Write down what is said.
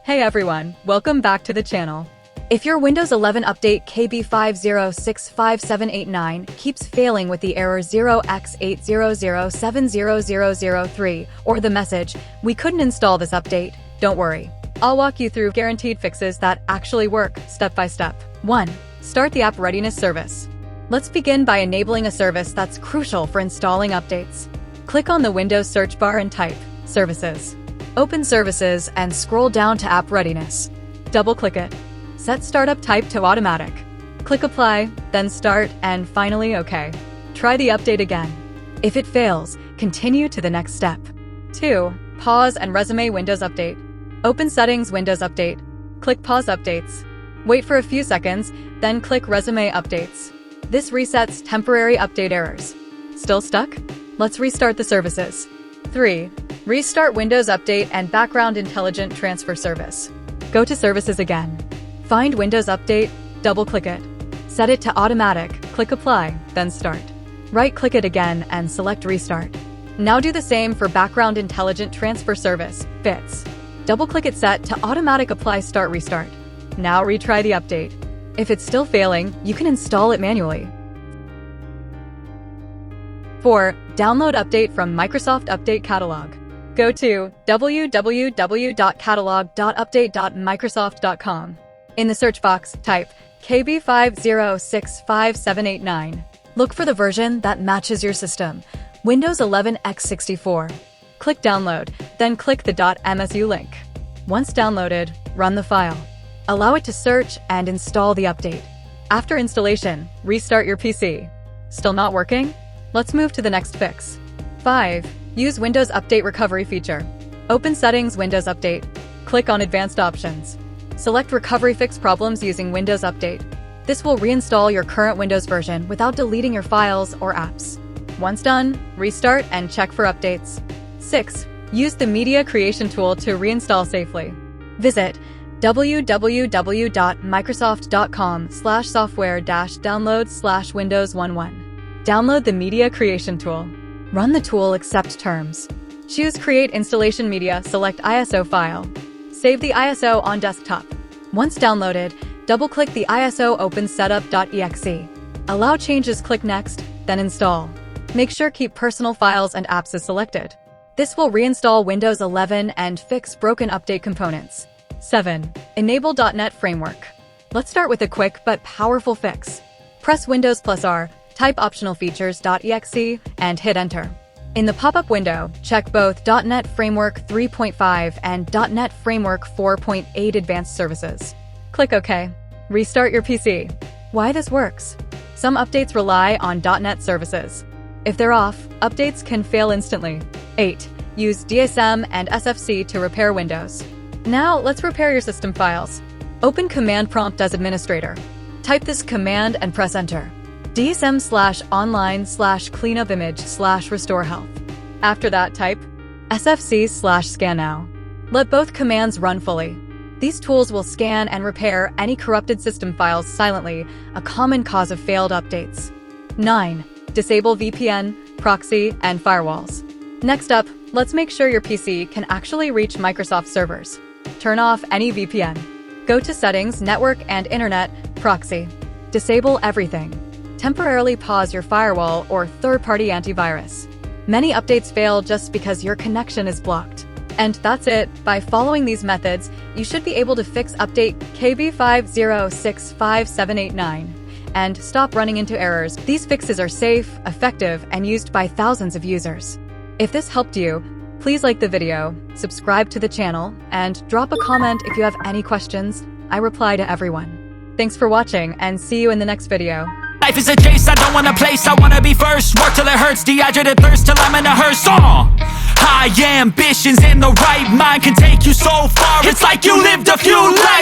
Hey everyone, welcome back to the channel. If your Windows 11 update KB5065789 keeps failing with the error 0x80070003 or the message, "We couldn't install this update," don't worry. I'll walk you through guaranteed fixes that actually work step by step. 1. Start the app readiness service. Let's begin by enabling a service that's crucial for installing updates. Click on the Windows search bar and type Services. Open Services and scroll down to App Readiness. Double-click it. Set Startup Type to Automatic. Click Apply, then Start, and finally OK. Try the update again. If it fails, continue to the next step. 2. Pause and resume Windows Update. Open Settings Windows Update. Click Pause Updates. Wait for a few seconds, then click Resume Updates. This resets temporary update errors. Still stuck? Let's restart the services. 3. Restart Windows Update and Background Intelligent Transfer Service. Go to Services again. Find Windows Update, double-click it. Set it to Automatic, click Apply, then Start. Right-click it again and select Restart. Now do the same for Background Intelligent Transfer Service, BITS. Double-click it set to Automatic Apply Start Restart. Now retry the update. If it's still failing, you can install it manually. 4. Download update from Microsoft Update Catalog. Go to www.catalog.update.microsoft.com. In the search box, type KB5065789. Look for the version that matches your system, Windows 11 x64. Click Download, then click the .msu link. Once downloaded, run the file. Allow it to search and install the update. After installation, restart your PC. Still not working? Let's move to the next fix. 5. Use Windows Update Recovery feature. Open Settings Windows Update. Click on Advanced Options. Select Recovery Fix Problems using Windows Update. This will reinstall your current Windows version without deleting your files or apps. Once done, restart and check for updates. 6. Use the Media Creation tool to reinstall safely. Visit www.microsoft.com/software-download/Windows11. Download the Media Creation tool. Run the tool, accept terms. Choose Create Installation Media, select ISO file. Save the ISO on desktop. Once downloaded, double-click the ISO open setup.exe. Allow changes, click Next, then Install. Make sure keep personal files and apps as selected. This will reinstall Windows 11 and fix broken update components. 7. Enable .NET Framework. Let's start with a quick but powerful fix. Press Windows+R, type optional features.exe, and hit Enter. In the pop-up window, check both .NET Framework 3.5 and .NET Framework 4.8 Advanced Services. Click OK. Restart your PC. Why this works? Some updates rely on .NET services. If they're off, updates can fail instantly. 8. Use DISM and SFC to repair Windows. Now, let's repair your system files. Open Command Prompt as administrator. Type this command and press Enter. DSM/online/cleanupimage/RestoreHealth. After that, type SFC/scannow. Let both commands run fully. These tools will scan and repair any corrupted system files silently, a common cause of failed updates. 9. Disable VPN, proxy, and firewalls. Next up, let's make sure your PC can actually reach Microsoft servers. Turn off any VPN. Go to Settings, Network and Internet, Proxy. Disable everything. Temporarily pause your firewall or third-party antivirus. Many updates fail just because your connection is blocked. And that's it. By following these methods, you should be able to fix update KB5065789 and stop running into errors. These fixes are safe, effective, and used by thousands of users. If this helped you, please like the video, subscribe to the channel, and drop a comment if you have any questions. I reply to everyone. Thanks for watching, and see you in the next video. Life is a chase, I don't want a place, I wanna be first. Work till it hurts, dehydrated thirst till I'm in a hearse. High ambitions in the right mind can take you so far. It's like you lived a few lives.